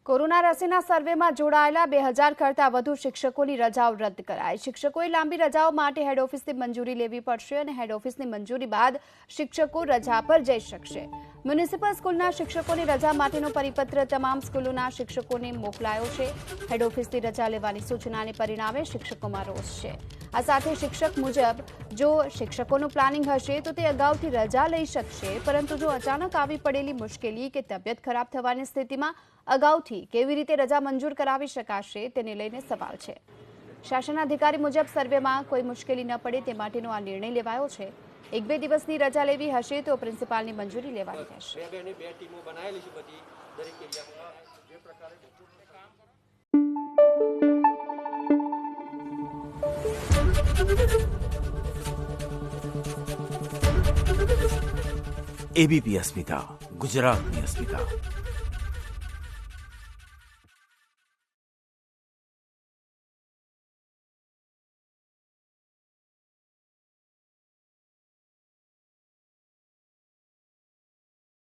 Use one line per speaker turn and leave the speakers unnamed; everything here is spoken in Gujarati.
કોરોના રસીના સર્વેમાં જોડાયેલા 2000 કરતાં વધુ શિક્ષકોની રજાઓ રદ કરાઈ। શિક્ષકોએ લાંબી રજાઓ માટે હેડ ઓફિસની મંજૂરી લેવી પડશે અને હેડ ઓફિસની મંજૂરી બાદ શિક્ષકો રજા પર જઈ શકશે। મ્યુનિસિપલ સ્કૂલના શિક્ષકોની રજા માટેનો પરિપત્ર તમામ સ્કૂલોના શિક્ષકોને મોકલાયો છે। હેડ ઓફિસની રજા લેવાની સૂચનાને પરિણામે શિક્ષકોમાં રોષ છે। આ સાથે શિક્ષક મુજબ જો શિક્ષકોનું પ્લાનિંગ હશે તો તે અગાઉથી રજા લઈ શકશે, પરંતુ જો અચાનક આવી પડેલી મુશ્કેલી કે તબિયત ખરાબ થવાની સ્થિતિમાં અગાઉથી કેવી રીતે રજા મંજૂર કરાવી શકાશે તેને લઈને સવાલ છે। શાસન અધિકારી મુજબ સર્વેમાં કોઈ મુશ્કેલી ન પડે તે માટેનો આ નિર્ણય લેવાયો છે। 1-2 દિવસની રજા લેવી હશે તો પ્રિન્સિપાલની મંજૂરી લેવાની રહેશે।
एबीपी अस्मिता, गुजरातनी अस्मिता।